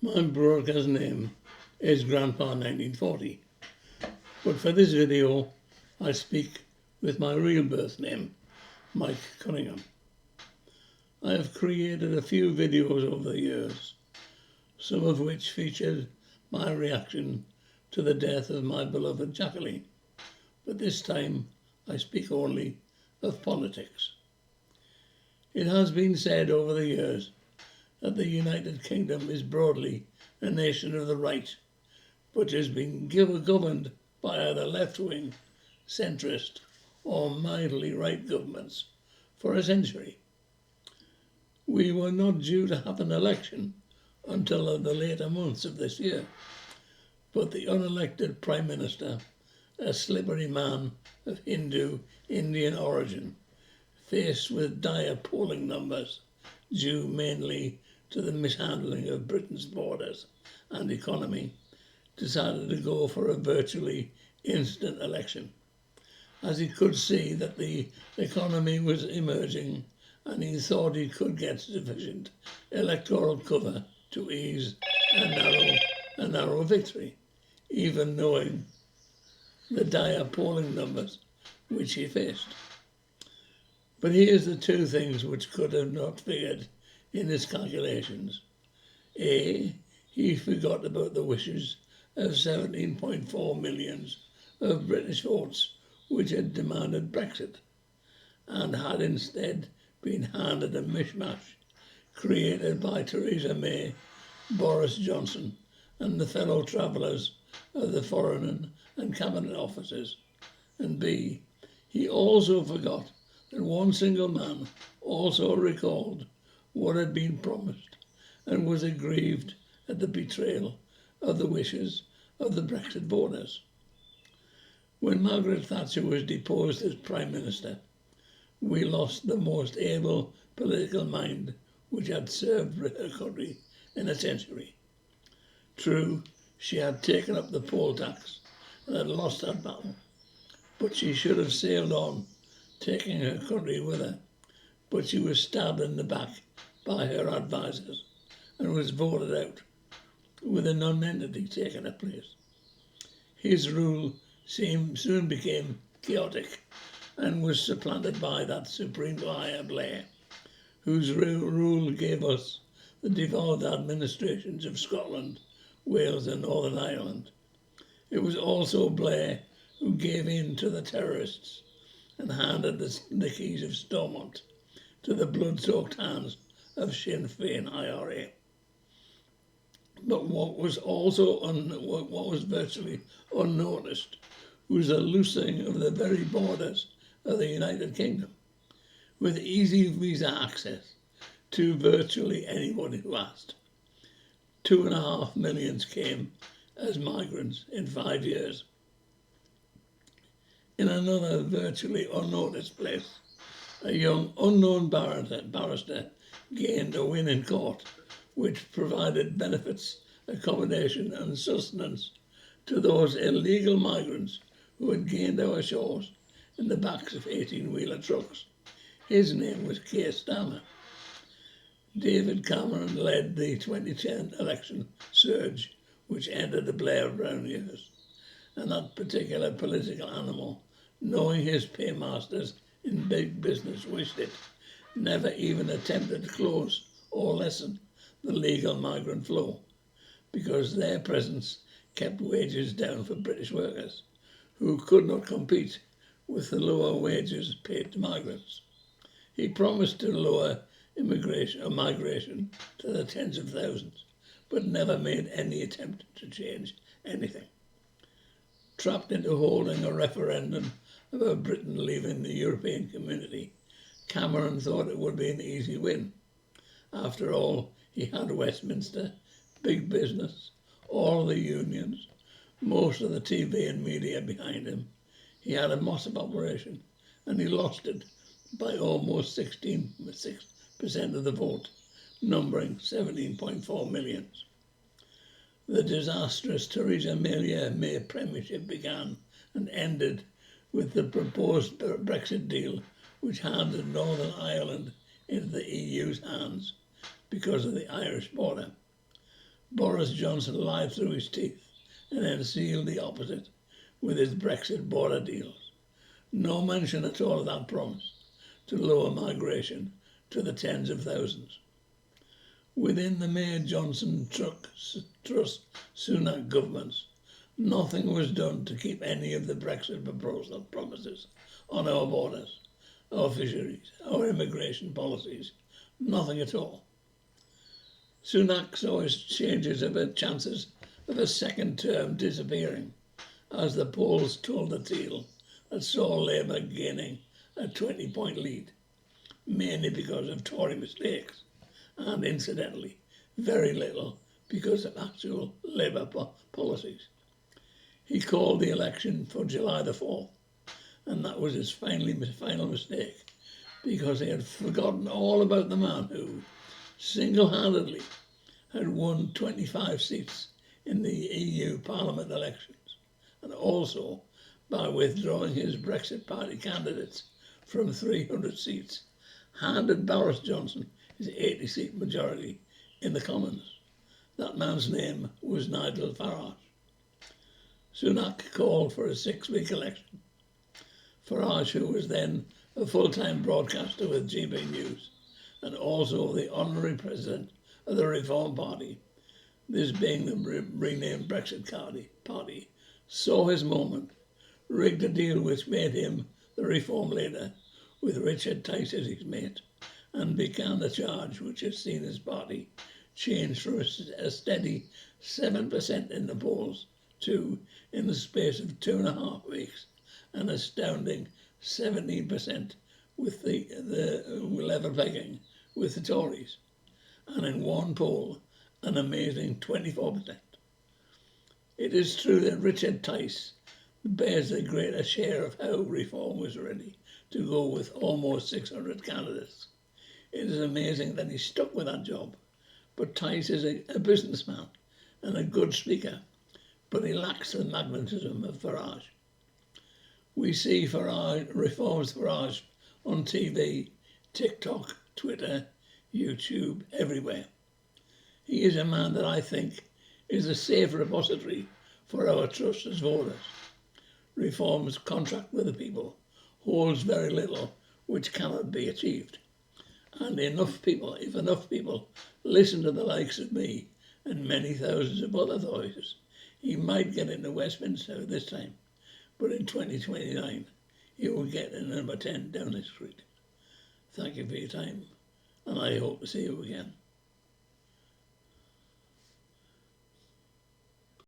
My broadcast name is Grandpa 1940, but for this video I speak with my real birth name, Mike Cunningham. I have created a few videos over the years, some of which featured my reaction to the death of my beloved Jacqueline, but this time I speak only of politics. It has been said over the years that the United Kingdom is broadly a nation of the right, but has been governed by either left-wing, centrist or mildly right governments for a century. We were not due to have an election until the later months of this year, but the unelected Prime Minister, a slippery man of Hindu Indian origin, faced with dire polling numbers due mainly to the mishandling of Britain's borders and economy, decided to go for a virtually instant election, as he could see that the economy was emerging and he thought he could get sufficient electoral cover to ease a narrow victory, even knowing the dire polling numbers which he faced. But here's the two things which could have not figured in his calculations. A, he forgot about the wishes of 17.4 million of British votes which had demanded Brexit, and had instead been handed a mishmash created by Theresa May, Boris Johnson and the fellow travellers of the Foreign and Cabinet Offices. And B, he also forgot that one single man also recalled what had been promised and was aggrieved at the betrayal of the wishes of the Brexit voters. When Margaret Thatcher was deposed as Prime Minister, we lost the most able political mind which had served her country in a century. True, she had taken up the poll tax and had lost that battle, but she should have sailed on, taking her country with her. But she was stabbed in the back by her advisers and was voted out, with a non-entity taking her place. His rule soon became chaotic and was supplanted by that Supreme Liar Blair, whose rule gave us the devolved administrations of Scotland, Wales and Northern Ireland. It was also Blair who gave in to the terrorists and handed the keys of Stormont to the blood-soaked hands of Sinn Féin IRA. But what was virtually unnoticed was the loosening of the very borders of the United Kingdom, with easy visa access to virtually anybody who asked. 2.5 million came as migrants in 5 years. In another virtually unnoticed place, a young unknown barrister gained a win in court, which provided benefits, accommodation and sustenance to those illegal migrants who had gained our shores in the backs of 18-wheeler trucks. His name was Keir Starmer. David Cameron led the 2010 election surge, which ended the Blair-Brown years, and that particular political animal, knowing his paymasters in big business wished it, never even attempted to close or lessen the legal migrant flow, because their presence kept wages down for British workers, who could not compete with the lower wages paid to migrants. He promised to lower migration to the tens of thousands, but never made any attempt to change anything. Trapped into holding a referendum about Britain leaving the European community, Cameron thought it would be an easy win. After all, he had Westminster, big business, all the unions, most of the TV and media behind him. He had a massive operation, and he lost it by almost 16% of the vote, numbering 17.4 million. The disastrous Theresa May premiership began and ended with the proposed Brexit deal, which handed Northern Ireland into the EU's hands because of the Irish border. Boris Johnson lied through his teeth and then sealed the opposite with his Brexit border deals. No mention at all of that promise to lower migration to the tens of thousands. Within the May Johnson Truss Sunak governments, nothing was done to keep any of the Brexit proposal promises on our borders, our fisheries, our immigration policies. Nothing at all. Sunak saw his chances of a second term disappearing as the polls told the tale that saw Labour gaining a 20-point lead, mainly because of Tory mistakes and, incidentally, very little because of actual Labour policies. He called the election for July the 4th, and that was his final mistake, because he had forgotten all about the man who, single-handedly, had won 25 seats in the EU Parliament elections, and also, by withdrawing his Brexit Party candidates from 300 seats, handed Boris Johnson his 80-seat majority in the Commons. That man's name was Nigel Farage. Sunak called for a 6-week election. Farage, who was then a full-time broadcaster with GB News and also the honorary president of the Reform Party, this being the renamed Brexit Party, saw his moment, rigged a deal which made him the Reform leader with Richard Tice as his mate, and began the charge which has seen his party change from a steady 7% in the polls to, in the space of 2.5 weeks, an astounding 17% with the level pegging with the Tories, and in one poll, an amazing 24%. It is true that Richard Tice bears the greater share of how Reform was ready to go with almost 600 candidates. It is amazing that he stuck with that job, but Tice is a businessman and a good speaker, but he lacks the magnetism of Farage. We see Reform's Farage on TV, TikTok, Twitter, YouTube, everywhere. He is a man that I think is a safe repository for our trust as voters. Reform's contract with the people holds very little which cannot be achieved. And if enough people listen to the likes of me and many thousands of other voices, he might get into Westminster this time. But in 2029, he will get in number 10 Downing Street. Thank you for your time, and I hope to see you again.